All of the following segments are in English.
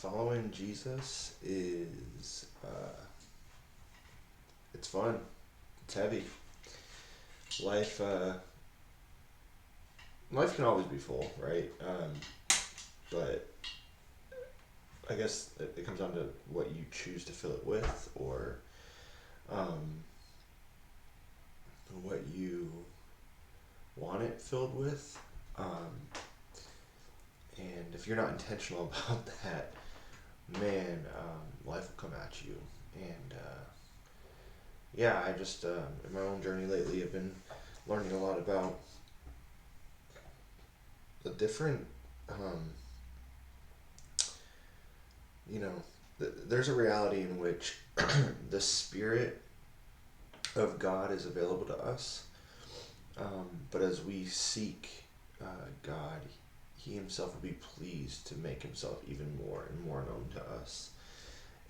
Following Jesus is it's fun. It's heavy. Life life can always be full, right? But I guess it comes down to what you choose to fill it with, or um, what you want it filled with. Um, and if you're not intentional about that, man, life will come at you. And yeah, I just in my own journey lately, I've been learning a lot about the different, um, you know, there's a reality in which the Spirit of God is available to us, but as we seek God, He Himself will be pleased to make Himself even more and more known to us.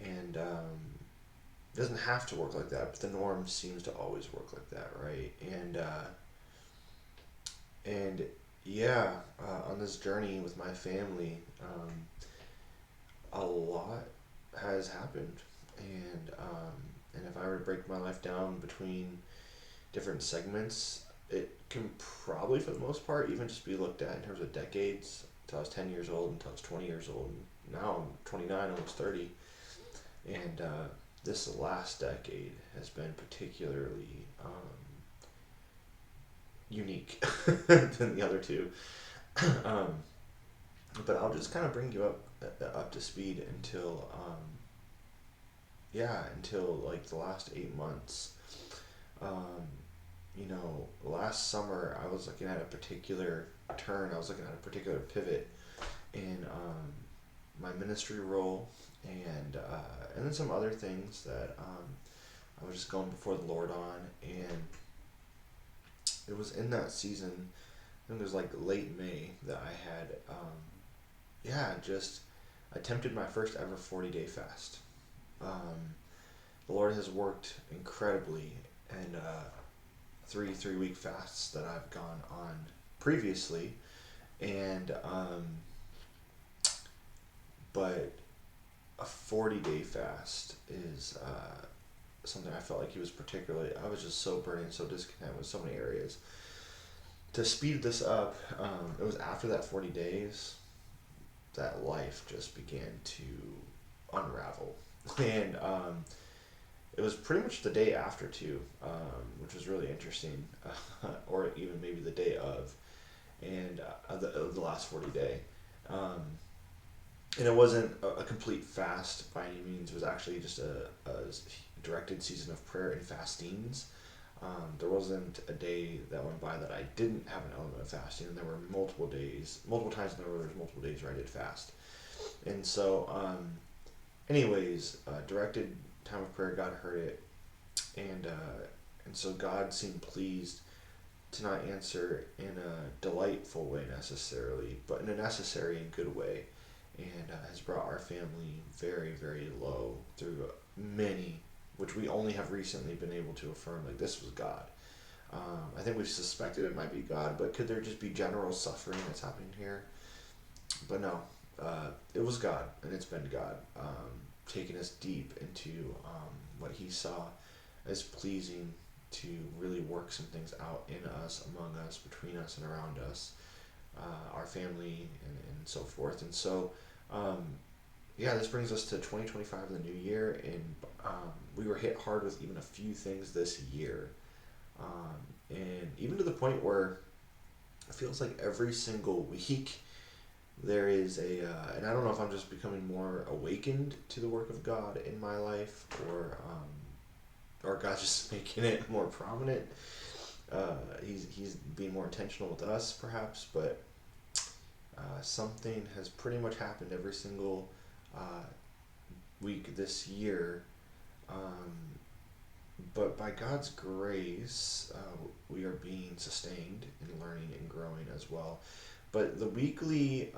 And it doesn't have to work like that, but the norm seems to always work like that, right? And yeah, on this journey with my family, a lot has happened, and if I were to break my life down between different segments, it can probably, for the most part, even just be looked at in terms of decades. Until I was 10 years old, until I was 20 years old. Now I'm 29, almost 30. And this last decade has been particularly unique than the other two. um, but I'll just kind of bring you up to speed until yeah, until like the last 8 months. Um, last summer I was looking at a particular turn. I was looking at a particular pivot in my ministry role, and then some other things that I was just going before the Lord on, and it was in that season. I think it was like late May that I had yeah, just attempted my first ever 40-day fast. Um, the Lord has worked incredibly, and three-week fasts that I've gone on previously, and but a 40-day fast is something I felt like He was particularly. I was just so burning, so discontent with so many areas. To speed this up, it was after that 40 days that life just began to unravel, and it was pretty much the day after too, which was really interesting, or even maybe the day of, and the last 40 day, and it wasn't a complete fast by any means. It was actually just a directed season of prayer and fastings. There wasn't a day that went by that I didn't have an element of fasting, and there were multiple times in the row there was multiple days where I did fast, and so anyways, directed time of prayer, God heard it, and so God seemed pleased to not answer in a delightful way necessarily, but in a necessary and good way, and has brought our family very, very low through many, which we only have recently been able to affirm, like this was God. I think we've suspected it might be God, but could there just be general suffering that's happening here? But no, it was God, and it's been God, taking us deep into what He saw as pleasing to really work some things out in us, among us, between us, and around us, our family, and so forth. And so, yeah, this brings us to 2025, the new year, and we were hit hard with even a few things this year. And even to the point where it feels like every single week there is and I don't know if I'm just becoming more awakened to the work of God in my life, or God's just making it more prominent. He's being more intentional with us, perhaps, but something has pretty much happened every single week this year. But by God's grace, we are being sustained and learning and growing as well. But the weekly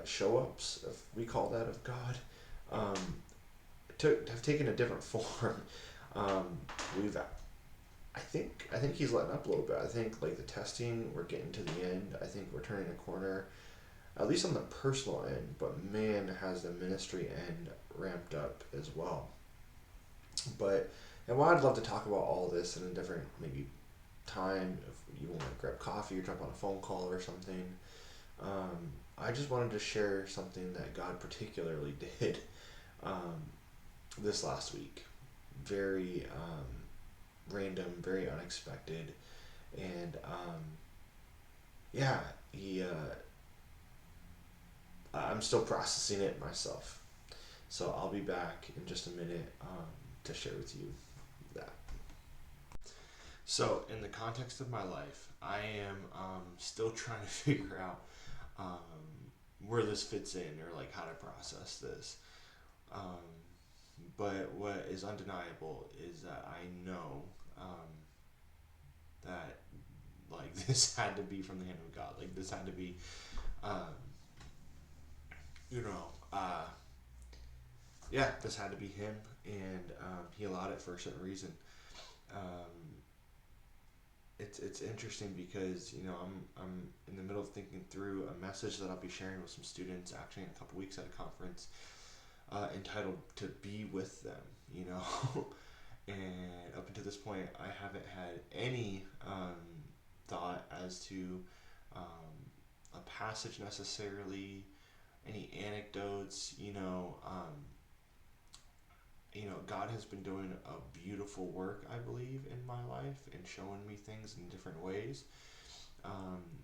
show ups, if we call that, of God, have taken a different form. We've, I think He's letting up a little bit. I think like the testing, we're getting to the end. I think we're turning a corner. at least on the personal end, but man, has the ministry end ramped up as well. But, and while I'd love to talk about all this in a different maybe time, if you want to grab coffee or jump on a phone call or something, I just wanted to share something that God particularly did um, this last week. Very random, very unexpected, and yeah, he. I'm still processing it myself, so I'll be back in just a minute to share with you that. So, in the context of my life, I am still trying to figure out where this fits in or like how to process this. Um, but what is undeniable is that I know um, that like this had to be from the hand of God. Like this had to be, um, you know, yeah, this had to be Him, and He allowed it for a certain reason. Um, it's interesting because I'm in the middle of thinking through a message that I'll be sharing with some students actually in a couple weeks at a conference entitled "To Be with Them." You know, and up until this point, I haven't had any thought as to a passage necessarily, any anecdotes. God has been doing a beautiful work, I believe, in my life and showing me things in different ways.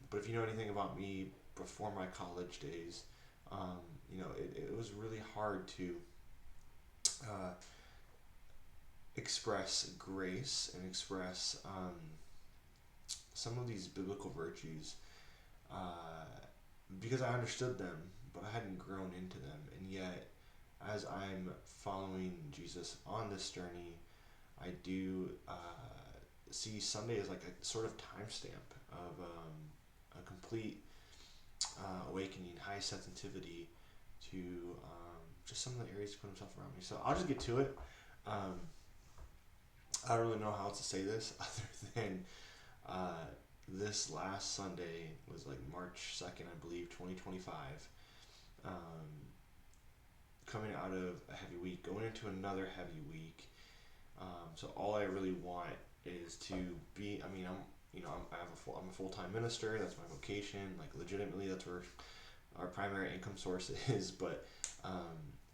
But if you know anything about me before my college days, um, it was really hard to uh, express grace and express some of these biblical virtues uh, because I understood them, but I hadn't grown into them. And yet, as I'm following Jesus on this journey, I do see Sunday as like a sort of timestamp of a complete awakening, high sensitivity to just some of the areas to put himself around me. So I'll just get to it. Um, I don't really know how else to say this other than uh, this last Sunday was like March 2nd, I believe, 2025. Um, Coming out of a heavy week, going into another heavy week. So all I really want is to be. I mean, I'm a full time minister. That's my vocation. Like legitimately, that's where our primary income source is. But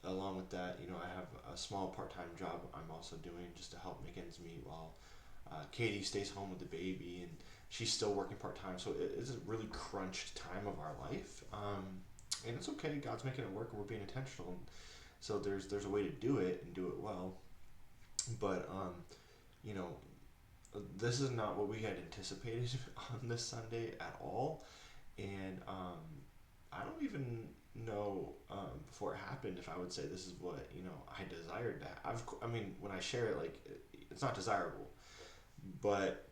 along with that, I have a small part time job I'm also doing just to help make ends meet while Katie stays home with the baby and she's still working part time. So it's a really crunched time of our life. And it's okay. God's making it work, and we're being intentional. So there's a way to do it and do it well. But you know, this is not what we had anticipated on this Sunday at all. And I don't even know before it happened if I would say this is what I desired to have. I mean, when I share it, like it's not desirable, but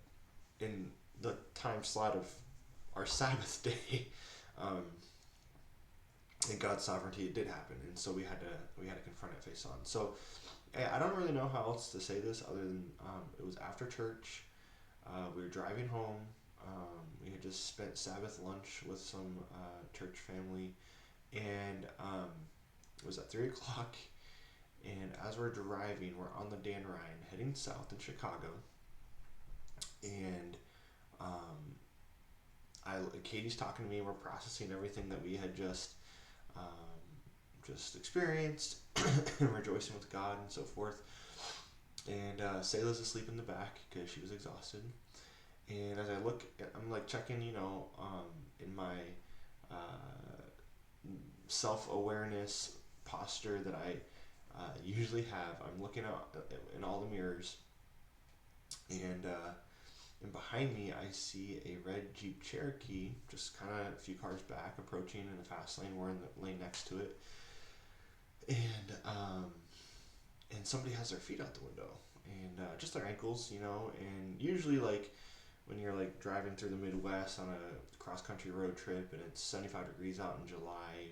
in the time slot of our Sabbath day, um, in God's sovereignty, it did happen, and so we had to confront it face on. So I don't really know how else to say this other than it was after church. We were driving home. We had just spent Sabbath lunch with some church family, and it was at 3 o'clock. And as we're driving, we're on the Dan Ryan heading south in Chicago, and Katie's talking to me. And we're processing everything that we had just experienced and rejoicing with God and so forth. And Selah's asleep in the back because she was exhausted. And as I look, I'm like checking, in my self-awareness posture that I usually have. I'm looking out in all the mirrors, and behind me I see a red Jeep Cherokee just kind of a few cars back approaching in the fast lane. We're in the lane next to it, and somebody has their feet out the window and just their ankles, and usually like when you're like driving through the Midwest on a cross country road trip and it's 75 degrees out in July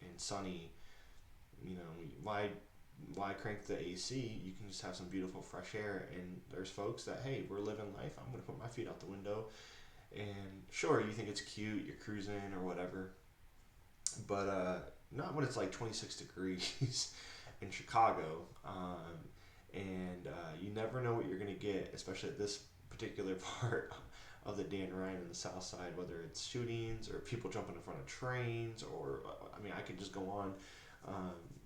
and sunny, why crank the AC? You can just have some beautiful fresh air. And there's folks that, hey, we're living life. I'm gonna put my feet out the window, and sure, you think it's cute, you're cruising or whatever, but not when it's like 26 degrees in Chicago. And you never know what you're going to get, especially at this particular part of the Dan Ryan in the South Side, whether it's shootings or people jumping in front of trains, or I mean, I could just go on.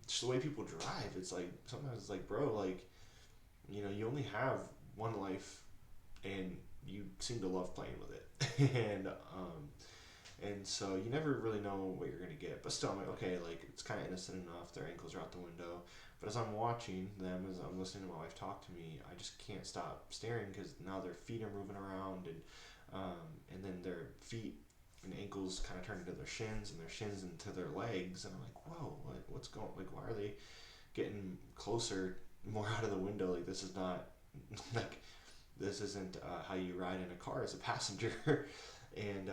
Just the way people drive, it's like sometimes it's like, bro, like, you only have one life, and you seem to love playing with it, and so you never really know what you're gonna get. But still, I'm like, okay, like it's kind of innocent enough. Their ankles are out the window. But as I'm watching them, as I'm listening to my wife talk to me, I just can't stop staring because now their feet are moving around, and then their feet and ankles kind of turn into their shins, and their shins into their legs, and I'm like, whoa, like what's going? Like, why are they getting closer, more out of the window? Like, this is not like this isn't how you ride in a car as a passenger. And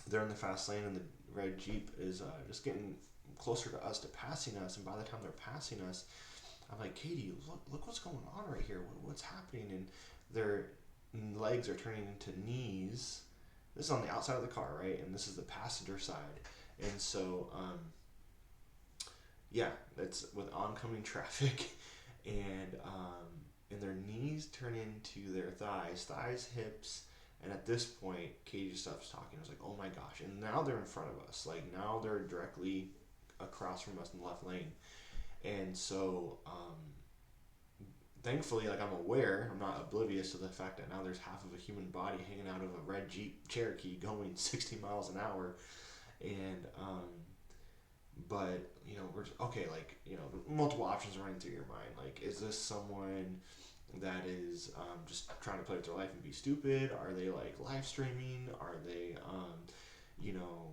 they're in the fast lane, and the red Jeep is just getting closer to us, to passing us. And by the time they're passing us, I'm like, Katie, look what's going on right here. What's happening? And their legs are turning into knees. This is on the outside of the car, right? And this is the passenger side. And so, yeah, that's with oncoming traffic, and their knees turn into their thighs, hips, and at this point, Katie just stops talking. I was like, oh my gosh. And now they're in front of us. Like, now they're directly across from us in the left lane. And so, thankfully, like, I'm aware, I'm not oblivious to the fact that now there's half of a human body hanging out of a red Jeep Cherokee going 60 miles an hour. And, but, we're just, okay, like, multiple options running through your mind. Like, is this someone that is just trying to play with their life and be stupid? Are they like live streaming? Are they, you know,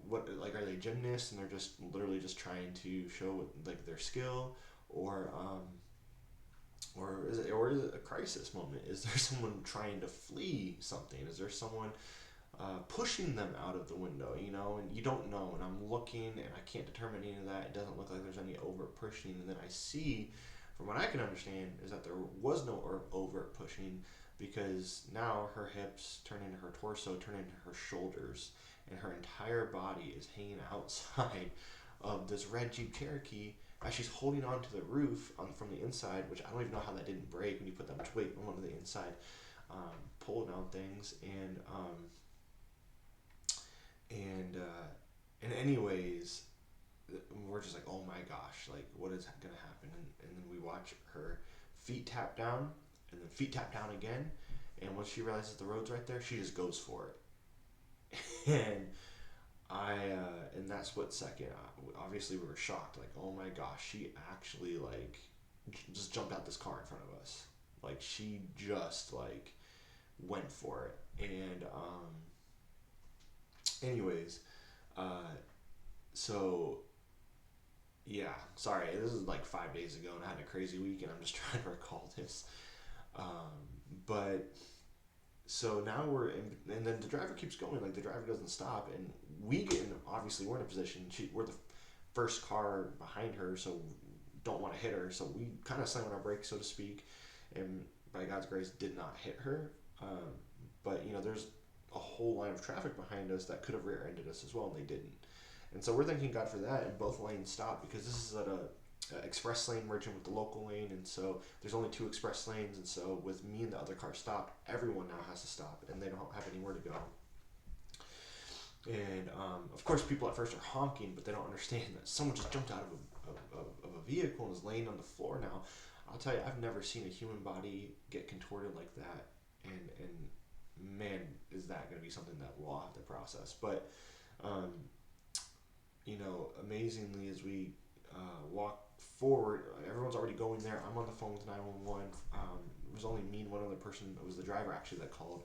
what, like, are they gymnasts and they're just literally just trying to show like their skill, or or is it a crisis moment? Is there someone trying to flee something? Is there someone pushing them out of the window? And you don't know. And I'm looking, and I can't determine any of that. It doesn't look like there's any overt pushing. And then I see, from what I can understand, is that there was no overt pushing, because now her hips turn into her torso, turn into her shoulders, and her entire body is hanging outside of this red Jeep Cherokee as she's holding on to the roof from the inside, which I don't even know how that didn't break when you put that much weight on the inside, pulling out things. And anyways, we're just like, oh my gosh, like, what is gonna happen? And then we watch her feet tap down, and then feet tap down again, and once she realizes the road's right there, she just goes for it. And in that split second, obviously we were shocked, like, oh my gosh, she actually, like, just jumped out this car in front of us. Like, she just, like, went for it. And anyways, uh, so yeah, sorry, this is like 5 days ago, and I had a crazy week, and I'm just trying to recall this. But so now we're in, and then the driver keeps going. Like, the driver doesn't stop, and we get in. Obviously, we're in a position. We're the first car behind her, so don't want to hit her. So we kind of slam on our brakes, so to speak, and by God's grace, did not hit her. But there's a whole line of traffic behind us that could have rear-ended us as well, and they didn't. And so we're thanking God for that, and both lanes stopped, because this is at a express lane merging with the local lane, and so there's only two express lanes, and so with me and the other car stopped, everyone now has to stop, and they don't have anywhere to go. And of course, people at first are honking, but they don't understand that someone just jumped out of a vehicle and is laying on the floor now. I'll tell you, I've never seen a human body get contorted like that, and man, is that going to be something that we'll have to process. But amazingly, as we walk forward, everyone's already going there. I'm on the phone with 911. It was only me and one other person. It was the driver, actually, that called.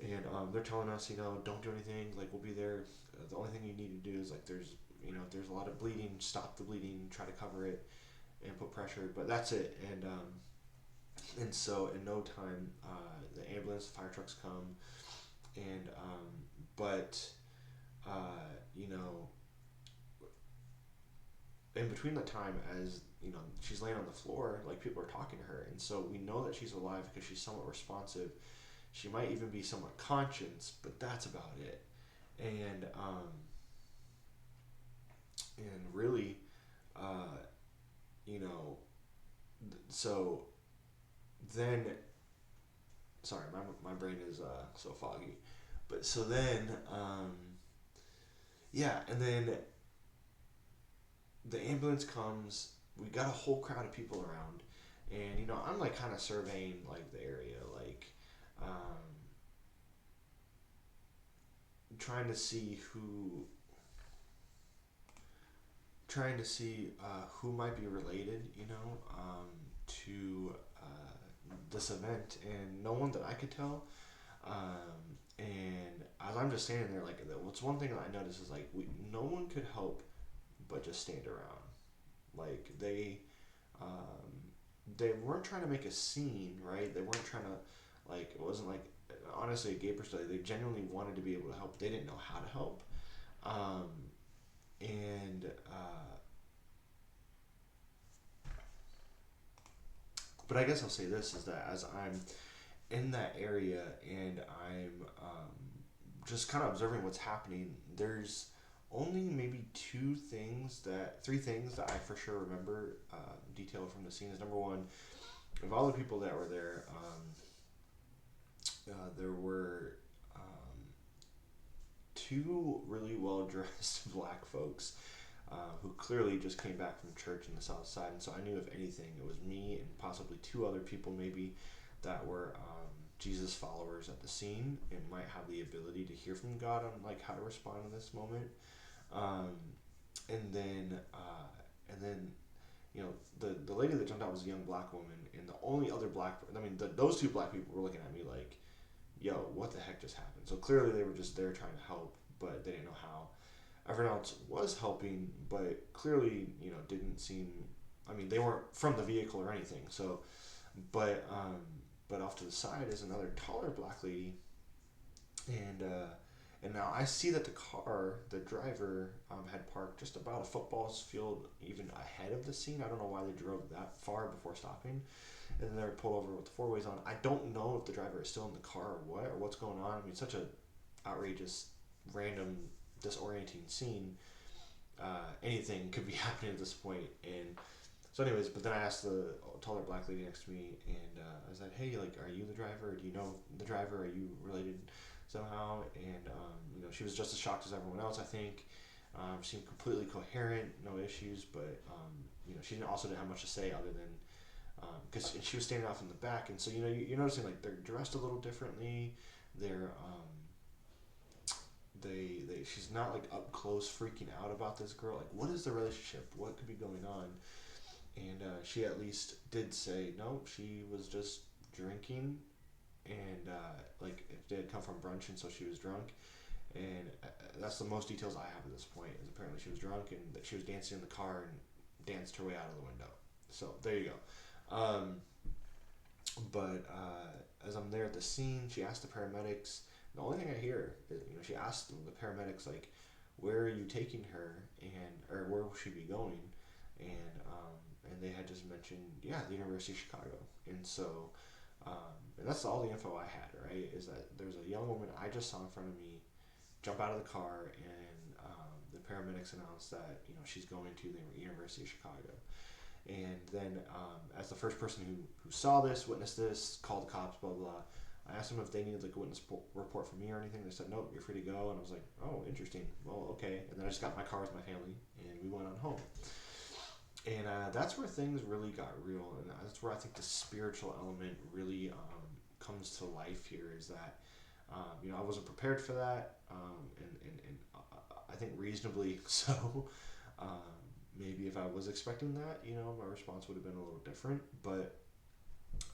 And they're telling us, don't do anything. Like, we'll be there. The only thing you need to do is, like, if there's a lot of bleeding, stop the bleeding, try to cover it, and put pressure. But that's it. And so in no time, the ambulance, fire trucks come, and but you know, in between the time, as she's laying on the floor, like, people are talking to her, and so we know that she's alive because she's somewhat responsive. She might even be somewhat conscious, but that's about it. And And really, uh, you know, so then, sorry, my brain is so foggy. But so then, yeah, and then the ambulance comes. We got a whole crowd of people around, and I'm like kind of surveying like the area, like um, trying to see who might be related, to this event, and no one that I could tell. And as I'm just standing there, like, what's one thing that I noticed is like no one could help but just stand around. Like they weren't trying to make a scene, right? They weren't trying to, like, it wasn't like honestly a gaper study. They genuinely wanted to be able to help. They didn't know how to help, um, and but I guess I'll say this is that as I'm in that area and I'm just kind of observing what's happening, there's only maybe three things that I for sure remember detailed from the scene. Is number one, of all the people that were there, there were two really well dressed black folks who clearly just came back from church in the South Side. And so I knew, if anything, it was me and possibly two other people maybe that were Jesus followers at the scene and might have the ability to hear from God on like how to respond in this moment. Um, and then the lady that jumped out was a young black woman, and the only other those two black people were looking at me like, yo, what the heck just happened? So clearly they were just there trying to help, but they didn't know how. Everyone else was helping, but clearly, didn't seem. I mean, they weren't from the vehicle or anything. So, but off to the side is another taller black lady, and now I see that the driver, had parked just about a football field even ahead of the scene. I don't know why they drove that far before stopping, and then they were pulled over with the four ways on. I don't know if the driver is still in the car or what's going on. I mean, such a outrageous, random, disorienting scene. Anything could be happening at this point, and so, anyways, but then I asked the taller black lady next to me, and I said, "Hey, like, are you the driver? Do you know the driver? Are you related somehow?" And she was just as shocked as everyone else. I think seemed completely coherent, no issues, but she didn't have much to say other than because she was standing off in the back, and so you're noticing like they're dressed a little differently. They're she's not like up close freaking out about this girl. Like, what is the relationship? What could be going on? And she at least did say no. She was just drinking, and like it did come from brunch, and so she was drunk. And that's the most details I have at this point. Is apparently she was drunk and that she was dancing in the car and danced her way out of the window. So there you go. But as I'm there at the scene, she asked the paramedics. The only thing I hear is, she asked the paramedics like, "Where are you taking her?" or "Where will she be going?" And they had just mentioned, yeah, the University of Chicago. And so, and that's all the info I had. Right, is that there's a young woman I just saw in front of me jump out of the car, and the paramedics announced that she's going to the University of Chicago. And then, as the first person who saw this, witnessed this, called the cops, blah, blah, blah, I asked them if they needed like a witness report from me or anything. They said, nope, you're free to go. And I was like, oh, interesting. Well, okay. And then I just got in my car with my family, and we went on home. And that's where things really got real. And that's where I think the spiritual element really comes to life here, is that, I wasn't prepared for that. And I think reasonably so. Maybe if I was expecting that, my response would have been a little different. But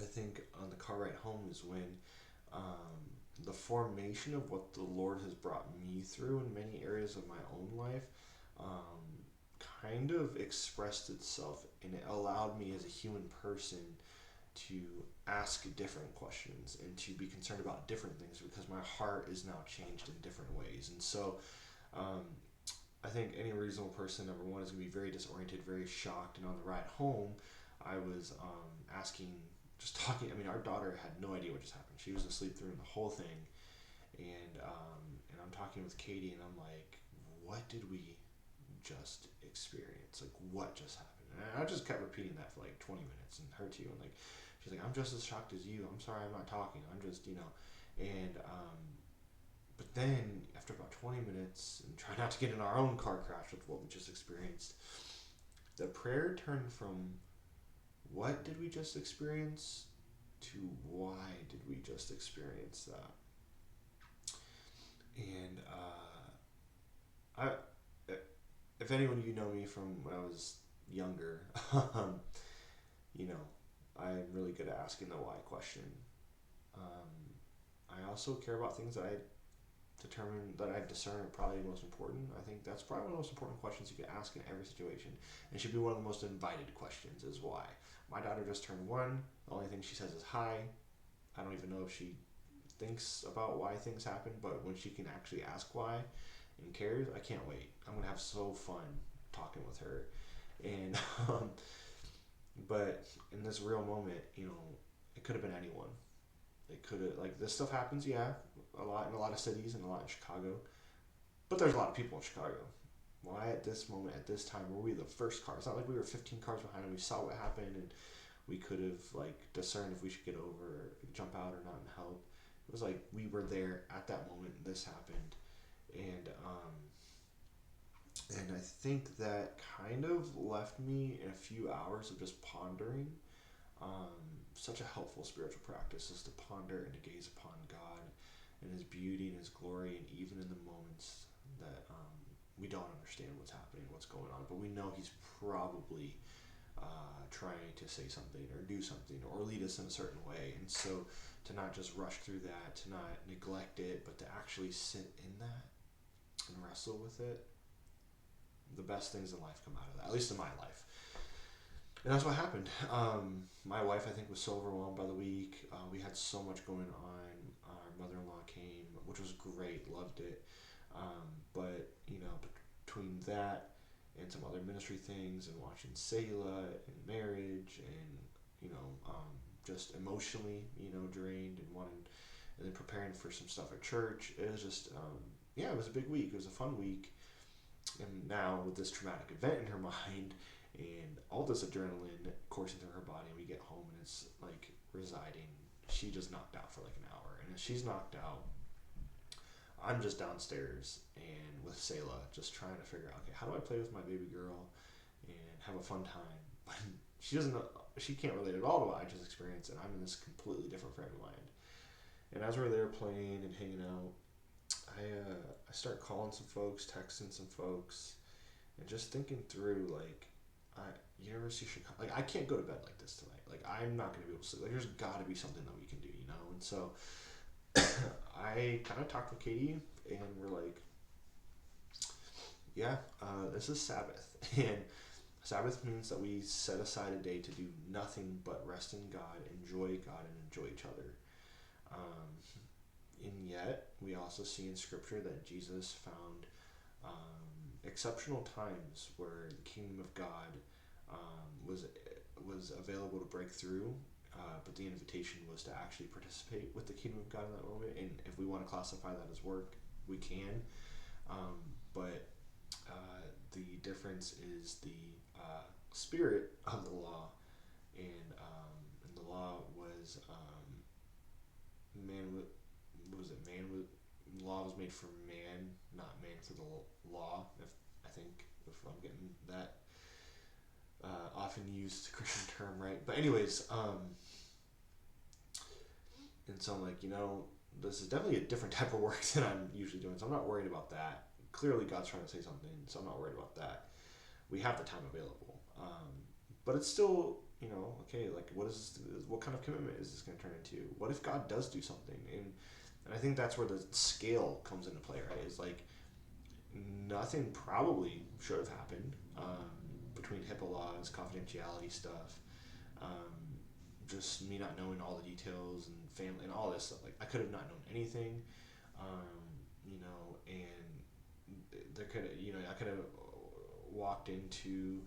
I think on the car ride home is when the formation of what the Lord has brought me through in many areas of my own life kind of expressed itself, and it allowed me as a human person to ask different questions and to be concerned about different things, because my heart is now changed in different ways. And so I think any reasonable person, number one, is going to be very disoriented, very shocked. And on the ride home, I was just talking. I mean, our daughter had no idea what just happened. She was asleep through the whole thing. And I'm talking with Katie, and I'm like, what did we just experience? Like, what just happened? And I just kept repeating that for like 20 minutes, and her too. And like, she's like, I'm just as shocked as you. I'm sorry, I'm not talking. I'm just, and but then after about 20 minutes, and try not to get in our own car crash with what we just experienced, the prayer turned from what did we just experience to why did we just experience that? And I, if anyone know me from when I was younger, you know, I'm really good at asking the why question. I also care about things that I discern are probably the most important. I think that's probably one of the most important questions you can ask in every situation. And it should be one of the most invited questions is why. My daughter just turned 1. The only thing she says is hi. I don't even know if she thinks about why things happen, but when she can actually ask why and cares, I can't wait. I'm gonna have so fun talking with her. And but in this real moment, it could have been anyone. It could have, like, this stuff happens, yeah, a lot in a lot of cities and a lot in Chicago, but there's a lot of people in Chicago. Why at this moment, at this time, were we the first car? It's not like we were 15 cars behind and we saw what happened and we could have like discerned if we should get over or jump out or not and help. It was like we were there at that moment and this happened. And I think that kind of left me in a few hours of just pondering. Such a helpful spiritual practice is to ponder and to gaze upon God and His beauty and His glory, and even in the moments that we don't understand what's happening, what's going on, but we know He's probably trying to say something or do something or lead us in a certain way. And so to not just rush through that, to not neglect it, but to actually sit in that and wrestle with it, the best things in life come out of that, at least in my life. And that's what happened. My wife, I think, was so overwhelmed by the week. We had so much going on. Our mother-in-law came, which was great, loved it. But, between that and some other ministry things and watching Selah and marriage and, just emotionally, drained and wanting, and then preparing for some stuff at church. It was just, it was a big week. It was a fun week. And now with this traumatic event in her mind and all this adrenaline coursing through her body, we get home and it's like residing. She just knocked out for like an hour. And as she's knocked out, I'm just downstairs and with Selah just trying to figure out, okay, how do I play with my baby girl and have a fun time? But she doesn't know, she can't relate at all to what I just experienced, and I'm in this completely different frame of mind. And as we're there playing and hanging out, I start calling some folks, texting some folks, and just thinking through, like, University of Chicago, like, I can't go to bed like this tonight. Like, I'm not going to be able to sleep. Like, there's got to be something that we can do, And so I kind of talked with Katie, and we're like, this is Sabbath. And Sabbath means that we set aside a day to do nothing but rest in God, enjoy God, and enjoy each other. And yet, we also see in Scripture that Jesus found exceptional times where the kingdom of God was available to break through, but the invitation was to actually participate with the kingdom of God in that moment. And if we want to classify that as work, we can. But the difference is the spirit of the law, and the law was law was made for man, not man for the law. If I'm getting that often used Christian term right, but anyways, and so I'm like, this is definitely a different type of work than I'm usually doing, so I'm not worried about that. Clearly God's trying to say something, so I'm not worried about that. We have the time available, but it's still, okay, like, what kind of commitment is this going to turn into? What if God does do something? And I think that's where the scale comes into play, right? It's like nothing probably should have happened between HIPAA laws, confidentiality stuff, just me not knowing all the details and family and all this stuff. Like, I could have not known anything, and there could have, I could have walked into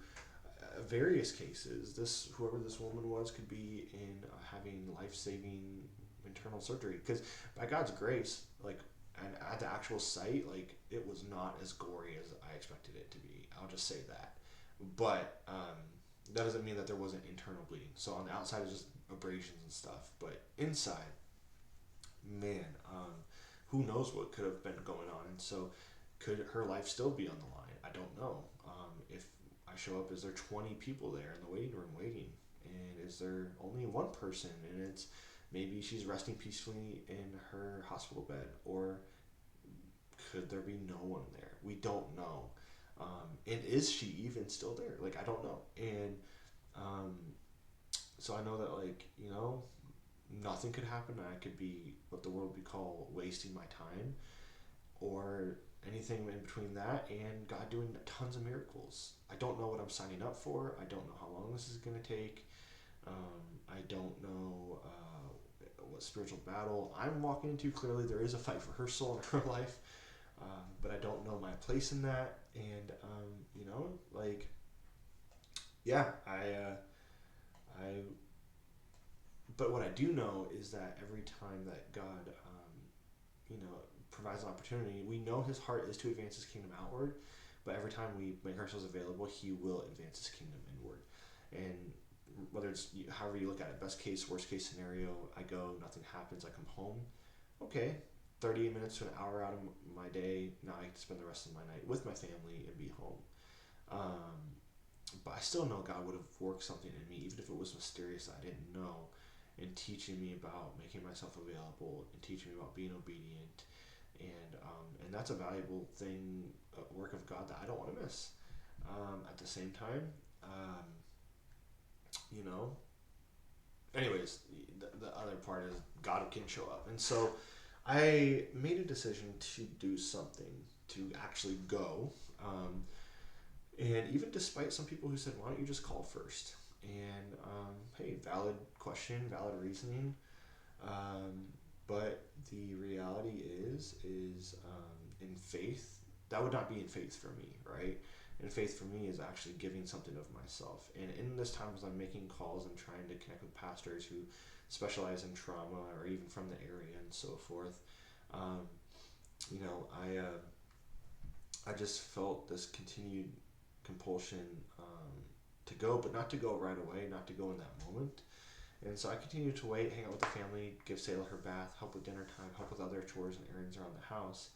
various cases. Whoever this woman was could be in having life-saving internal surgery, because by God's grace, like, and at the actual site, like, it was not as gory as I expected it to be. I'll just say that. But that doesn't mean that there wasn't internal bleeding. So on the outside, it's just abrasions and stuff. But inside, man, who knows what could have been going on? And so, could her life still be on the line? I don't know. If I show up, is there 20 people there in the waiting room waiting? And is there only one person? And it's maybe she's resting peacefully in her hospital bed, or could there be no one there? We don't know. And is she even still there? Like, I don't know. And um, so I know that, like, nothing could happen. I could be what the world would call wasting my time, or anything in between that and God doing tons of miracles. I don't know what I'm signing up for. I don't know how long this is going to take. I don't know what spiritual battle I'm walking into. Clearly, there is a fight for her soul and her life, but I don't know my place in that. And like, yeah, I. But what I do know is that every time that God, provides an opportunity, we know His heart is to advance His kingdom outward. But every time we make ourselves available, He will advance His kingdom inward. And whether it's however you look at it, best case, worst case scenario, I go, nothing happens, I come home. Okay, 30 minutes to an hour out of my day, now I get to spend the rest of my night with my family and be home. But I still know God would have worked something in me, even if it was mysterious that I didn't know, in teaching me about making myself available and teaching me about being obedient. And that's a valuable thing, a work of God that I don't want to miss. At the same time, you know, anyways, the other part is God can show up. And so I made a decision to do something, to actually go. And even despite some people who said, why don't you just call first? And hey, valid question, valid reasoning. But the reality is in faith, that would not be in faith for me, right? And faith for me is actually giving something of myself. And in this time, as I'm making calls and trying to connect with pastors who specialize in trauma or even from the area and so forth, you know, I just felt this continued compulsion to go, but not to go right away, not to go in that moment. And so I continued to wait, hang out with the family, give Sayla her bath, help with dinner time, help with other chores and errands around the house.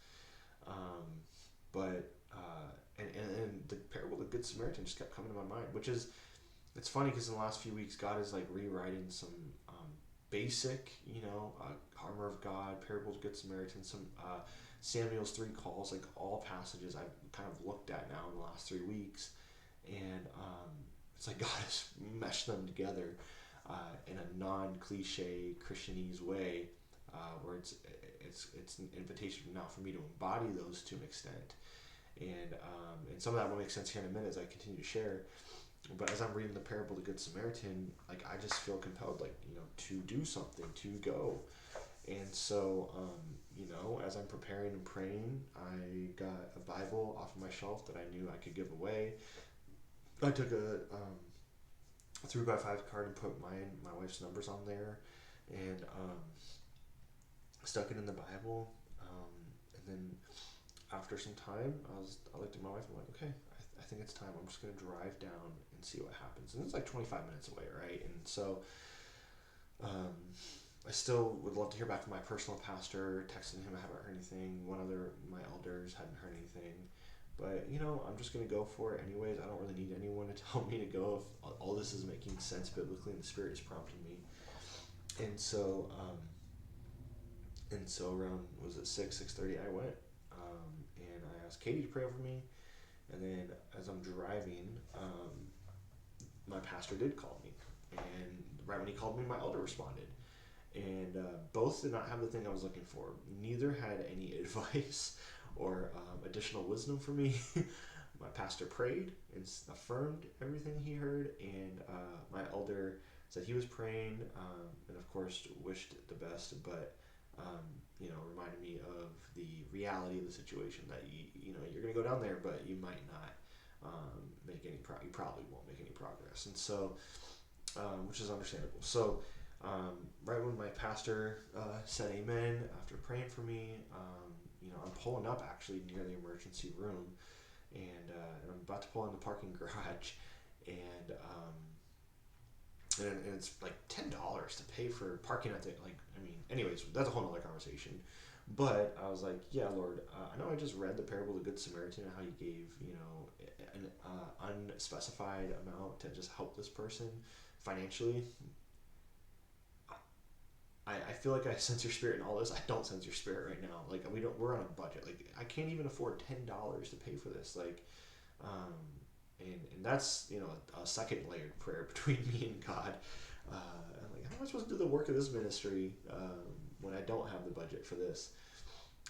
And the parable of the Good Samaritan just kept coming to my mind, which is, it's funny because in the last few weeks, God is like rewriting some basic, armor of God, parable of the Good Samaritan, some Samuel's 3 calls, like all passages I've kind of looked at now in the last 3 weeks. And it's like God has meshed them together in a non-cliche Christianese way, where it's an invitation now for me to embody those to an extent. And some of that will make sense here in a minute as I continue to share. But as I'm reading the parable of the Good Samaritan, like, I just feel compelled, like, to do something, to go. And so, as I'm preparing and praying, I got a Bible off of my shelf that I knew I could give away. I took a 3x5 card and put my wife's numbers on there, and stuck it in the Bible. And then after some time, I looked at my wife and I'm like, okay, I think it's time. I'm just going to drive down and see what happens. And it's like 25 minutes away, right? And so I still would love to hear back from my personal pastor. Texting him, I haven't heard anything. My elders hadn't heard anything. But, I'm just going to go for it anyways. I don't really need anyone to tell me to go if all this is making sense biblically and the Spirit is prompting me. And so around, was it 6:30, I went. And I asked Katie to pray over me. And then as I'm driving, my pastor did call me. And right when he called me, my elder responded. And both did not have the thing I was looking for. Neither had any advice or additional wisdom for me. My pastor prayed and affirmed everything he heard, and my elder said he was praying, and of course wished the best, but reminded me of the reality of the situation, that you're going to go down there, but you might not make any you probably won't make any progress, and so which is understandable. So right when my pastor said amen after praying for me, I'm pulling up actually near the emergency room, and I'm about to pull in the parking garage, and and it's like $10 to pay for parking at the like. I mean, anyways, that's a whole other conversation. But I was like, yeah, Lord, I know I just read the parable of the Good Samaritan and how you gave, an unspecified amount to just help this person financially. I feel like I sense your spirit in all this. I don't sense your spirit right now. Like we're on a budget. Like I can't even afford $10 to pay for this. Like, um, and that's a second layered prayer between me and God. I'm like, how am I supposed to do the work of this ministry when I don't have the budget for this?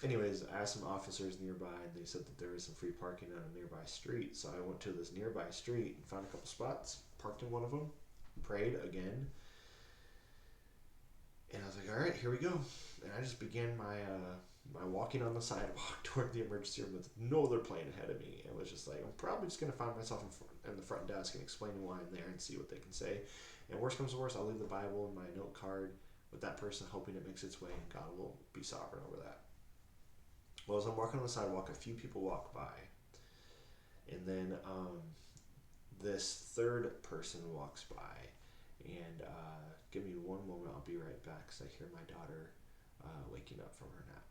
Anyways, I asked some officers nearby, and they said that there was some free parking on a nearby street. So I went to this nearby street and found a couple spots, parked in one of them, prayed again, and I was like, all right, here we go. And I just began my walking on the sidewalk toward the emergency room with no other plane ahead of me. It was just like, I'm probably just going to find myself in the front desk and explain why I'm there and see what they can say. And worst comes to worst, I'll leave the Bible and my note card with that person, hoping it makes its way, and God will be sovereign over that. Well, as I'm walking on the sidewalk, a few people walk by. And then this third person walks by. And give me one moment, I'll be right back because I hear my daughter waking up from her nap.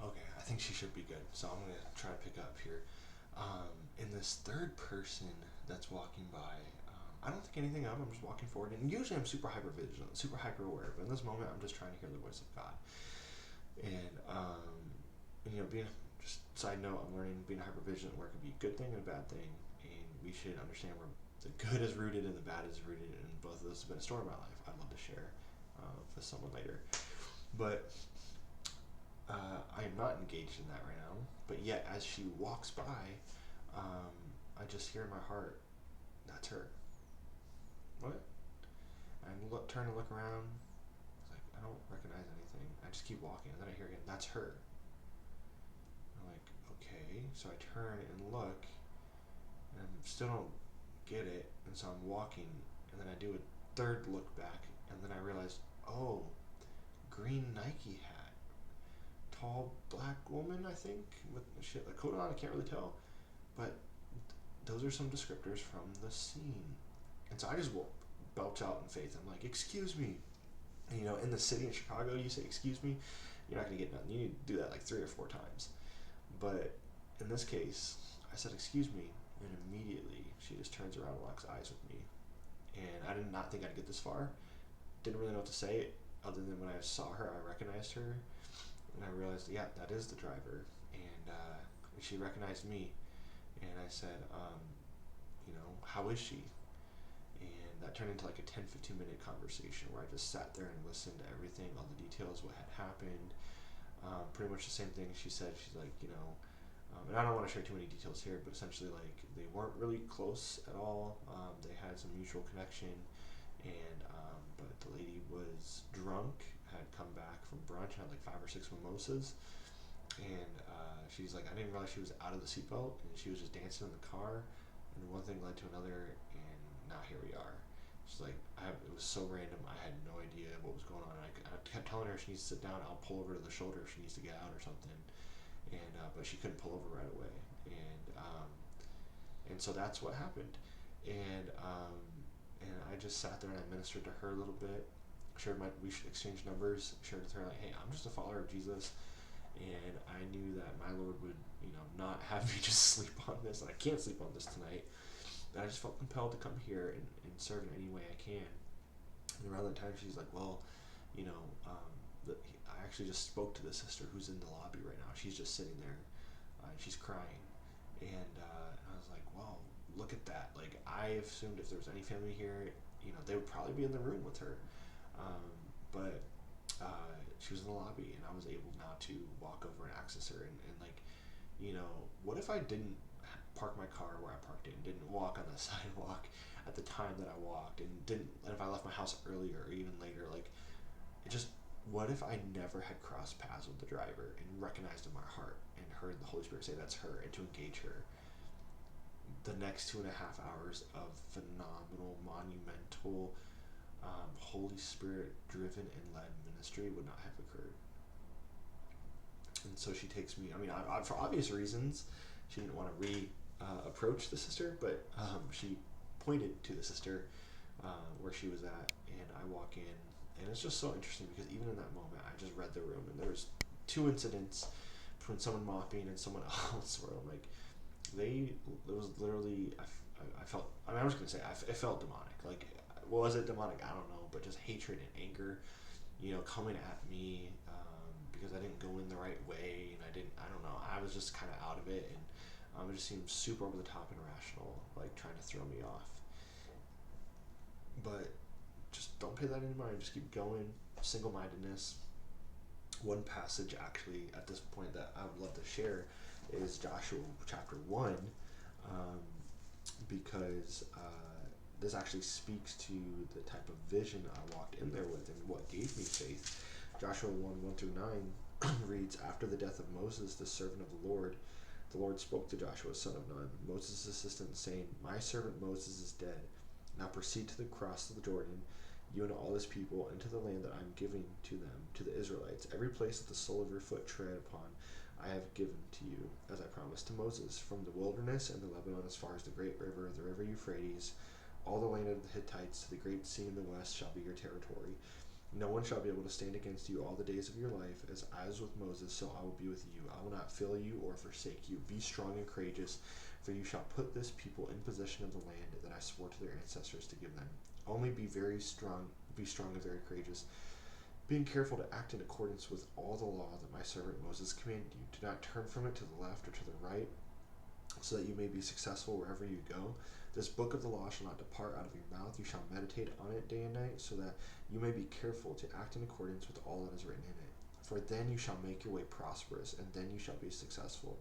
Okay, I think she should be good. So I'm going to try to pick up here. And this third person that's walking by, I don't think anything of. I'm just walking forward. And usually I'm super hyper vigilant, super hyper aware. But in this moment, I'm just trying to hear the voice of God. And being just side note, I'm learning being hyper vigilant where it can be a good thing and a bad thing. And we should understand where the good is rooted and the bad is rooted. And both of those have been a story in my life. I'd love to share with someone later. But I am not engaged in that right now. But yet, as she walks by, I just hear in my heart, that's her. What? I turn to look around. It's like, I don't recognize anything. I just keep walking. And then I hear again, that's her. I'm like, okay. So I turn and look, and I still don't get it. And so I'm walking, and then I do a third look back, and then I realize, oh, green Nike hat. Tall black woman, I think, with shit like coat on. I can't really tell, but those are some descriptors from the scene. And so I just belch out in faith. I'm like, excuse me. And, in the city in Chicago, you say excuse me, you're not gonna get nothing. You need to do that like 3 or 4 times. But in this case, I said excuse me, and immediately she just turns around and locks eyes with me. And I did not think I'd get this far. Didn't really know what to say, other than when I saw her, I recognized her. And I realized, yeah, that is the driver. And she recognized me. And I said, how is she? And that turned into like a 10-15 minute conversation where I just sat there and listened to everything, all the details, what had happened. Pretty much the same thing she said. She's like, and I don't want to share too many details here, but essentially like they weren't really close at all. They had some mutual connection. And but the lady was drunk, had come back from brunch, had like 5 or 6 mimosas, and she's like, I didn't realize she was out of the seatbelt, and she was just dancing in the car, and one thing led to another, and now here we are. She's like, it was so random, I had no idea what was going on. And I kept telling her she needs to sit down, I'll pull over to the shoulder if she needs to get out or something, and but she couldn't pull over right away, and so that's what happened, and I just sat there and I ministered to her a little bit. We exchanged numbers. Shared with her like, hey, I'm just a follower of Jesus, and I knew that my Lord would, not have me just sleep on this, and I can't sleep on this tonight. But I just felt compelled to come here and serve in any way I can. And around that time, she's like, well, I actually just spoke to the sister who's in the lobby right now. She's just sitting there, and she's crying. And I was like, wow, look at that. Like, I assumed if there was any family here, they would probably be in the room with her. But she was in the lobby, and I was able now to walk over and access her. And like, what if I didn't park my car where I parked it and didn't walk on the sidewalk at the time that I walked, and if I left my house earlier or even later, like, what if I never had crossed paths with the driver and recognized in my heart and heard the Holy Spirit say that's her, and to engage her? The next 2.5 hours of phenomenal, monumental, Holy Spirit driven and led ministry would not have occurred. And so she takes me. I mean, for obvious reasons, she didn't want to approach the sister, but she pointed to the sister where she was at, and I walk in, and it's just so interesting because even in that moment, I just read the room, and there was two incidents between someone mopping and someone else where I'm like, it was literally, I felt, I mean, I was going to say, it felt demonic. Like, was it demonic? I don't know, but just hatred and anger, coming at me because I didn't go in the right way, and I don't know, I was just kind of out of it, and it just seemed super over the top and irrational, like trying to throw me off. But just don't pay that any mind, just keep going, single-mindedness. One passage actually at this point that I would love to share is Joshua chapter 1, because this actually speaks to the type of vision I walked in there with and what gave me faith. Joshua 1:1-9 reads, After the death of Moses, the servant of the Lord spoke to Joshua, son of Nun, Moses' assistant, saying, My servant Moses is dead. Now proceed to the cross of the Jordan, you and all this people, into the land that I am giving to them, to the Israelites. Every place that the sole of your foot tread upon, I have given to you, as I promised to Moses, from the wilderness and the Lebanon as far as the great river, the river Euphrates, all the land of the Hittites to the great sea in the west shall be your territory. No one shall be able to stand against you all the days of your life. As I was with Moses, so I will be with you. I will not fail you or forsake you. Be strong and courageous, for you shall put this people in possession of the land that I swore to their ancestors to give them. Only be strong and very courageous, being careful to act in accordance with all the law that my servant Moses commanded you. Do not turn from it to the left or to the right, so that you may be successful wherever you go. This book of the law shall not depart out of your mouth. You shall meditate on it day and night, so that you may be careful to act in accordance with all that is written in it. For then you shall make your way prosperous, and then you shall be successful.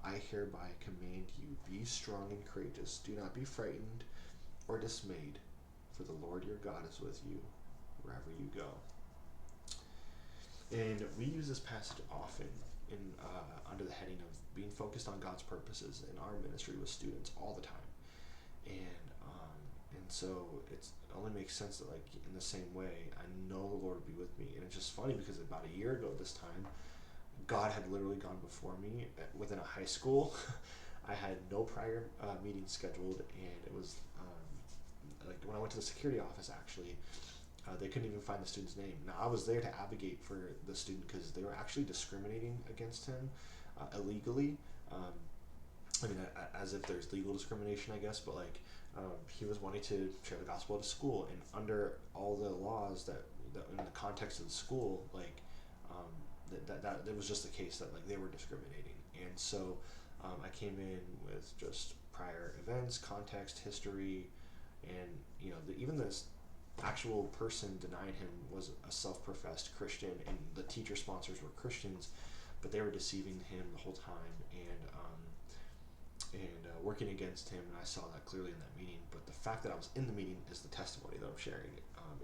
I hereby command you, be strong and courageous. Do not be frightened or dismayed, for the Lord your God is with you wherever you go. And we use this passage often in under the heading of being focused on God's purposes in our ministry with students all the time. And so it only makes sense that, like, in the same way, I know the Lord will be with me. And it's just funny because about a year ago this time, God had literally gone before me within a high school. I had no prior meetings scheduled, and it was like when I went to the security office, actually, they couldn't even find the student's name. Now, I was there to advocate for the student because they were actually discriminating against him illegally. I mean, as if there's legal discrimination, I guess, but like he was wanting to share the gospel at a school, and under all the laws that in the context of the school, like that was just the case that like they were discriminating. And so I came in with just prior events, context, history, and even this actual person denying him was a self-professed Christian, and the teacher sponsors were Christians, but they were deceiving him the whole time and working against him, and I saw that clearly in that meeting. But the fact that I was in the meeting is the testimony that I'm sharing.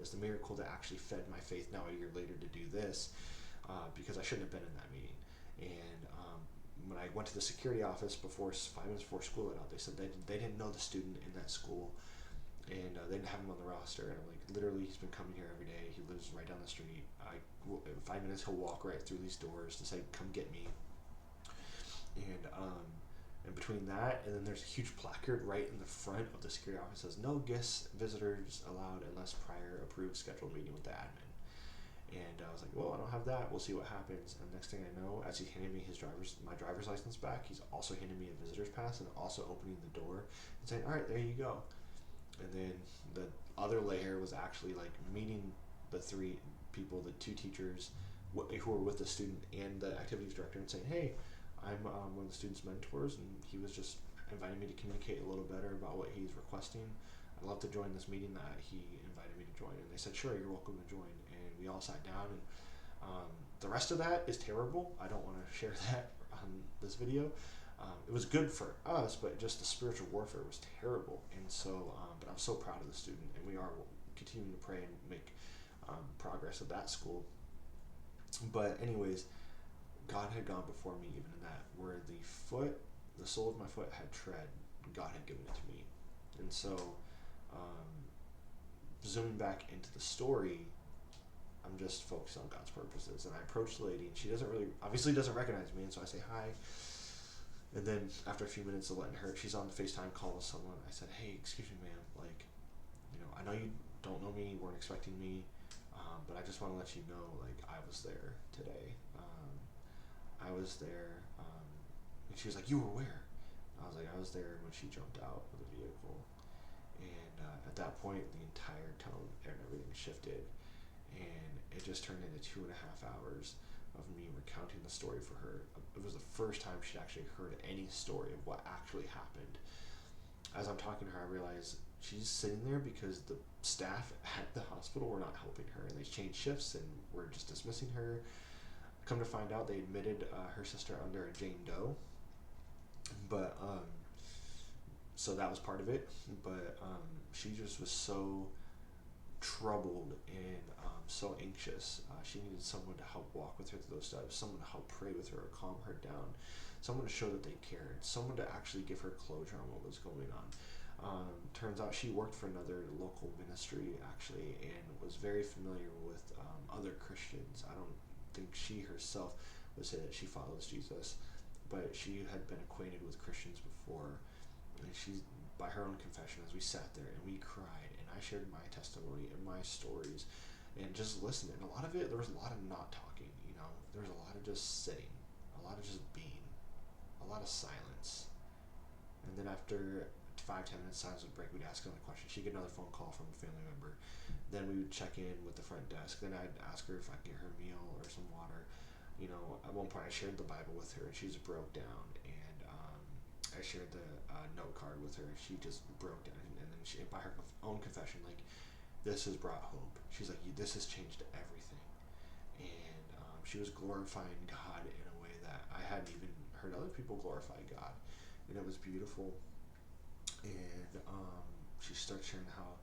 Is the miracle that actually fed my faith now a year later to do this, because I shouldn't have been in that meeting. And when I went to the security office 5 minutes before school let out, they said they didn't know the student in that school, and they didn't have him on the roster. And I'm like, literally, he's been coming here every day. He lives right down the street. In 5 minutes, he'll walk right through these doors to say, come get me. And between that, and then there's a huge placard right in the front of the security office that says, no guest visitors allowed unless prior approved scheduled meeting with the admin. And I was like, well, I don't have that. We'll see what happens. And next thing I know, as he's handing me my driver's license back, he's also handing me a visitor's pass and also opening the door and saying, all right, there you go. And then the other layer was actually like meeting the three people, the two teachers who were with the student and the activities director, and saying, hey, I'm one of the student's mentors, and he was just inviting me to communicate a little better about what he's requesting. I'd love to join this meeting that he invited me to join. And they said, sure, you're welcome to join. And we all sat down, and the rest of that is terrible. I don't want to share that on this video. It was good for us, but just the spiritual warfare was terrible. And so, but I'm so proud of the student, and we are continuing to pray and make progress at that school. But anyways, God had gone before me even in that, where the sole of my foot had tread, God had given it to me. And so, zooming back into the story, I'm just focused on God's purposes. And I approach the lady, and she doesn't really, obviously doesn't recognize me, and so I say hi. And then after a few minutes of letting her, she's on the FaceTime call with someone. I said, "Hey, excuse me, ma'am. Like, I know you don't know me, weren't expecting me, but I just want to let you know, like, I was there today. I was there." And she was like, "You were where?" I was like, "I was there when she jumped out of the vehicle." And at that point, the entire tone and everything shifted, and it just turned into 2.5 hours of me recounting the story for her. It was the first time she'd actually heard any story of what actually happened. As I'm talking to her, I realize she's sitting there because the staff at the hospital were not helping her, and they changed shifts and were just dismissing her. Come to find out, they admitted her sister under a Jane Doe, but so that was part of it. But she just was so troubled and so anxious. She needed someone to help walk with her through those steps, someone to help pray with her or calm her down, someone to show that they cared, someone to actually give her closure on what was going on. Turns out she worked for another local ministry actually, and was very familiar with other Christians. I don't think she herself would say that she follows Jesus, but she had been acquainted with Christians before. And she's, by her own confession, as we sat there and we cried, and I shared my testimony and my stories, and just listened. And a lot of it, there was a lot of not talking. There was a lot of just sitting, a lot of just being, a lot of silence. And then after 5-10 minutes silence would break, we'd ask another question. She'd get another phone call from a family member. Then we would check in with the front desk. Then I'd ask her if I could get her a meal or some water. At one point I shared the Bible with her, and she just broke down. And I shared the note card with her. She just broke down, and then she, by her own confession, like, this has brought hope. She's like, this has changed everything. And she was glorifying God in a way that I hadn't even heard other people glorify God, and it was beautiful. And she starts sharing how,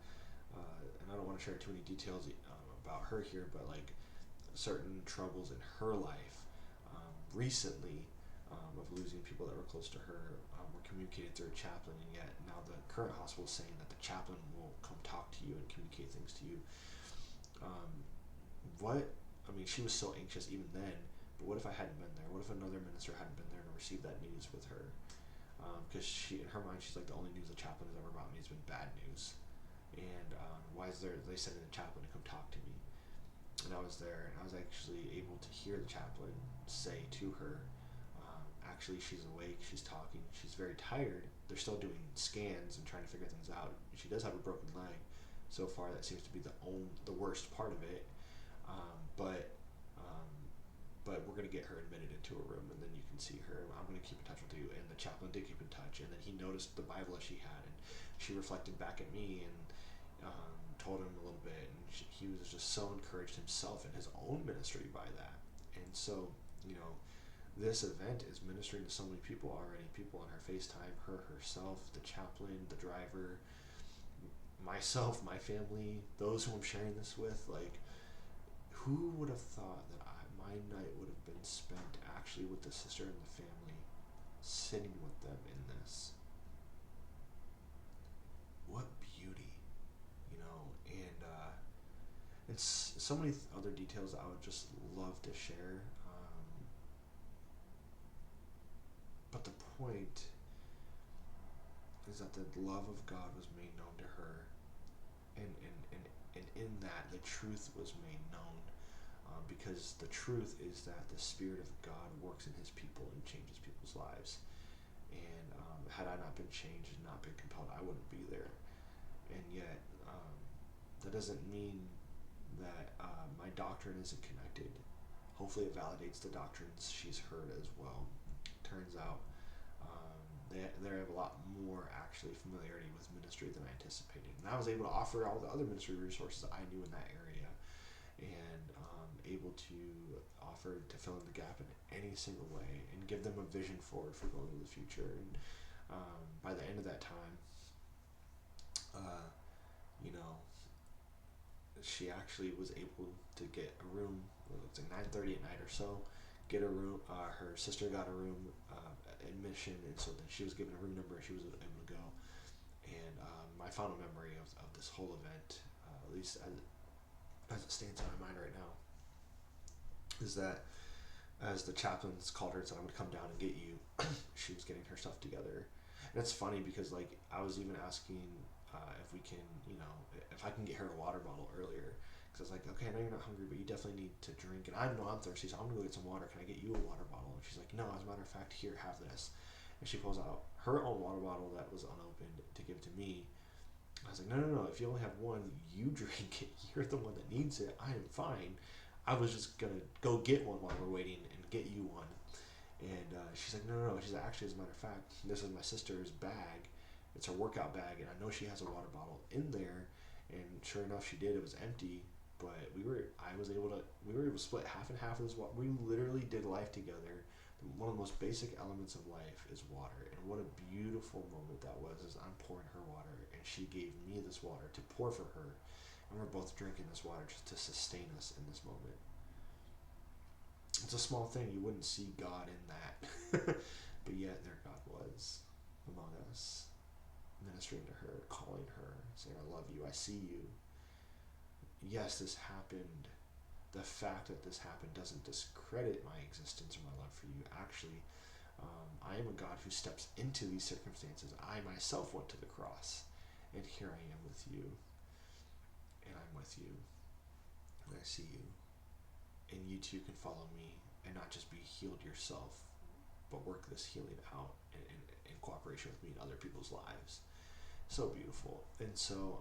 and I don't want to share too many details about her here, but like certain troubles in her life recently, of losing people that were close to her, were communicated through a chaplain, and yet now the current hospital is saying that the chaplain will come talk to you and communicate things to you. She was so anxious even then, but what if I hadn't been there? What if another minister hadn't been there to receive that news with her? Because she, in her mind, she's like, the only news the chaplain has ever brought me has been bad news. And why is they sending the chaplain to come talk to me? And I was there, and I was actually able to hear the chaplain say to her, actually, she's awake, she's talking, she's very tired. They're still doing scans and trying to figure things out. She does have a broken leg. So far, that seems to be the worst part of it. But we're going to get her admitted into a room, and then you can see her. I'm going to keep in touch with you. And the chaplain did keep in touch, and then he noticed the Bible that she had, and she reflected back at me and told him a little bit, and he was just so encouraged himself in his own ministry by that. And so, this event is ministering to so many people already. People on her FaceTime, her herself, the chaplain, the driver, myself, my family, those who I'm sharing this with. Like, who would have thought that my night would have been spent actually with the sister and the family, sitting with them in this? What beauty, and so many other details I would just love to share. But the point is that the love of God was made known to her, and in that the truth was made known, because the truth is that the Spirit of God works in His people and changes people's lives. And had I not been changed and not been compelled, I wouldn't be there. And yet, that doesn't mean that my doctrine isn't connected. Hopefully it validates the doctrines she's heard as well. Turns out they have a lot more actually familiarity with ministry than I anticipated. And I was able to offer all the other ministry resources I knew in that area, and able to offer to fill in the gap in any single way and give them a vision forward for going into the future. And by the end of that time, she actually was able to get a room. It's like 9:30 at night or so. Get a room. Her sister got a room admission, and so then she was given a room number, and she was able to go. And my final memory of this whole event, at least as it stands in my mind right now, is that as the chaplains called her and said, I'm going to come down and get you, she was getting her stuff together. And it's funny because, like, I was even asking if we can, if I can get her a water bottle earlier. Because I was like, okay, I know you're not hungry, but you definitely need to drink. And I know I'm thirsty, so I'm going to go get some water. Can I get you a water bottle? And she's like, no, as a matter of fact, here, have this. And she pulls out her own water bottle that was unopened to give to me. I was like, no. If you only have one, you drink it. You're the one that needs it. I am fine. I was just going to go get one while we're waiting and get you one. And she's like, no. She's like, actually, as a matter of fact, this is my sister's bag. It's her workout bag, and I know she has a water bottle in there. And sure enough, she did. It was empty. But we were able to split half and half of this water. We literally did life together. One of the most basic elements of life is water, and what a beautiful moment that was. As I'm pouring her water, and she gave me this water to pour for her, and we're both drinking this water just to sustain us in this moment. It's a small thing. You wouldn't see God in that, but yet there God was among us, ministering to her, calling her, saying, I love you, I see you. Yes, this happened. The fact that this happened doesn't discredit my existence or my love for you. Actually, I am a God who steps into these circumstances. I myself went to the cross, and here I am with you, and I'm with you, and I see you, and you too can follow me and not just be healed yourself, but work this healing out in cooperation with me in other people's lives. So beautiful. And so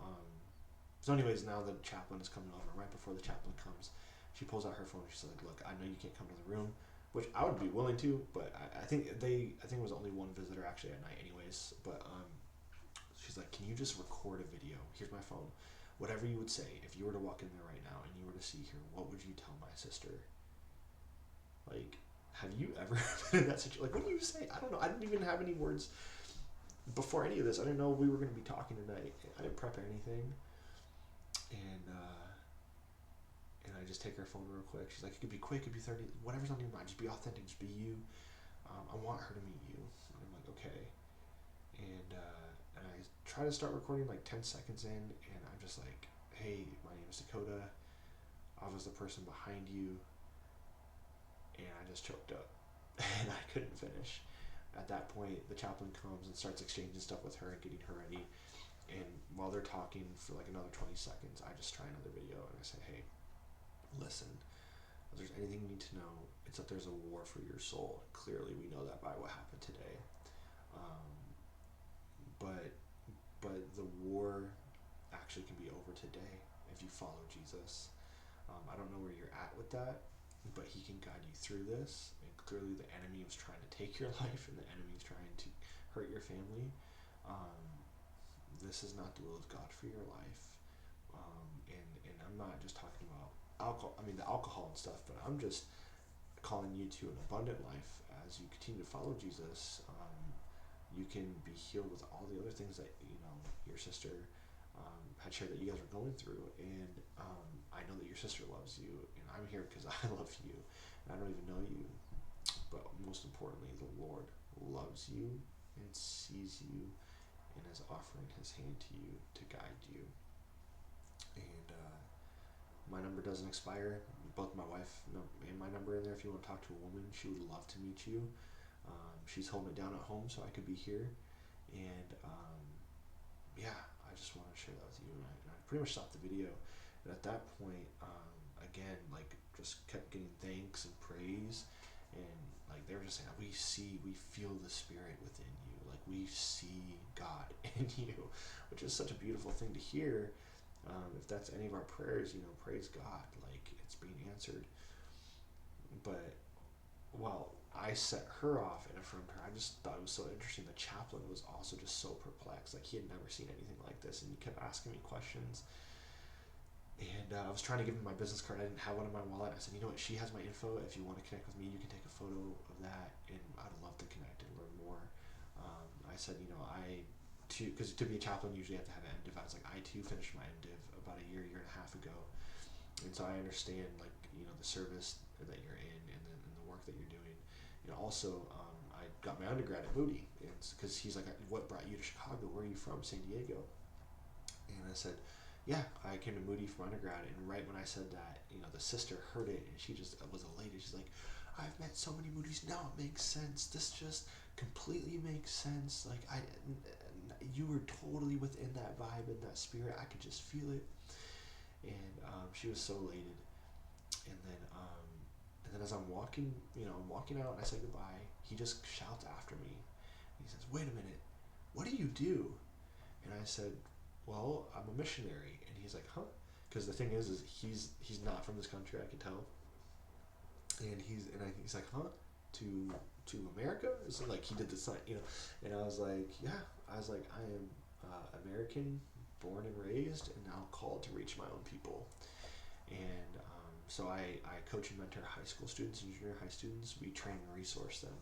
anyways, now the chaplain is coming over. Right before the chaplain comes, she pulls out her phone and she's like, look, I know you can't come to the room, which I would be willing to, but I think it was only one visitor actually at night anyways, but she's like, can you just record a video? Here's my phone. Whatever you would say, if you were to walk in there right now and you were to see her, what would you tell my sister? Like, have you ever been in that situation? Like, what do you say? I don't know. I didn't even have any words before any of this. I didn't know we were going to be talking tonight. I didn't prep anything. And I just take her phone real quick. She's like, it could be quick, it could be 30, whatever's on your mind. Just be authentic, just be you. I want her to meet you. And I'm like, okay. And I try to start recording like 10 seconds in, and I'm just like, hey, my name is Dakota. I was the person behind you. And I just choked up. And I couldn't finish. At that point, the chaplain comes and starts exchanging stuff with her and getting her ready. And while they're talking for like another 20 seconds, I just try another video and I say, hey, listen, if there's anything you need to know, it's that there's a war for your soul. Clearly, we know that by what happened today. But the war actually can be over today if you follow Jesus. I don't know where you're at with that, but he can guide you through this. And clearly the enemy was trying to take your life, and the enemy is trying to hurt your family. This is not the will of God for your life. And I'm not just talking about alcohol, the alcohol and stuff, but I'm just calling you to an abundant life as you continue to follow Jesus. You can be healed with all the other things that, your sister had shared that you guys were going through. And I know that your sister loves you, and I'm here because I love you, and I don't even know you. But most importantly, the Lord loves you and sees you and is offering his hand to you to guide you. And my number doesn't expire. Both my wife and my number in there. If you want to talk to a woman, she would love to meet you. She's holding it down at home so I could be here. And I just want to share that with you. And I pretty much stopped the video. And at that point, again, like, just kept getting thanks and praise. And like, they were just saying, we feel the Spirit within you. Like, we see God in you, which is such a beautiful thing to hear. If that's any of our prayers, praise God, like, it's being answered. But while I set her off and affirmed her, I just thought it was so interesting. The chaplain was also just so perplexed. Like, he had never seen anything like this, and he kept asking me questions. And I was trying to give him my business card. I didn't have one in my wallet. I said, you know what, she has my info. If you want to connect with me, you can take a photo of that, and I'd love to connect and learn more. I said, because to be a chaplain, you usually have to have an MDiv. I was like, I too finished my MDiv about a year and a half ago. And so I understand, like, the service that you're in, and the work that you're doing. And also, I got my undergrad at Moody, because he's like, what brought you to Chicago? Where are you from? San Diego. And I said, yeah, I came to Moody for undergrad, and right when I said that, the sister heard it, and she just was elated. She's like, I've met so many Moody's now. It makes sense. This just completely makes sense. Like you were totally within that vibe and that spirit. I could just feel it, and she was so elated. And then, as I'm walking, I'm walking out, and I say goodbye. He just shouts after me. He says, "Wait a minute, what do you do?" And I said, "Well, I'm a missionary." And he's like, "Huh?" Because the thing is he's not from this country. I can tell. And he's like, "Huh? To America?" So like he did the sign. And I was like, "Yeah." I was like, "I am American, born and raised, and now called to reach my own people." And so I coach and mentor high school students and junior high students. We train and resource them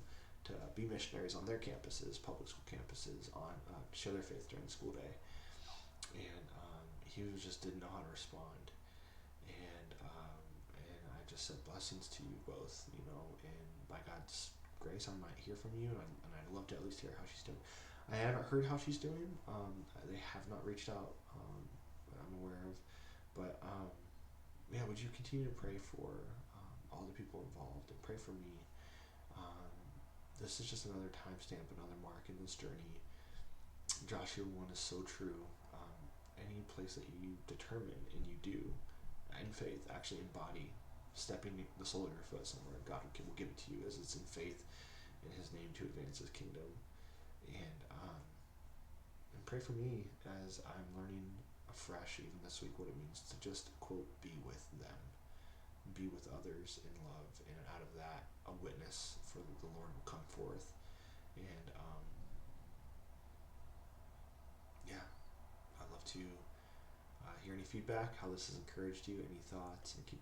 to be missionaries on their campuses, public school campuses, on share their faith during the school day. And he was just didn't know how to respond. And I just said blessings to you both, and by God's grace, I might hear from you, and I'd love to at least hear how she's doing. I haven't heard how she's doing. They have not reached out that I'm aware of, but yeah, would you continue to pray for all the people involved and pray for me? Um, this is just another timestamp, another mark in this journey. Joshua 1 is so true. Any place that you determine and you do in faith, actually embody stepping the sole of your foot somewhere, God will give it to you as it's in faith in His name to advance His kingdom. And pray for me as I'm learning afresh, even this week, what it means to just, quote, be with them, be with others in love, and out of that, a witness for the Lord will come forth. And yeah, I'd love to hear any feedback, how this has encouraged you, any thoughts, and keep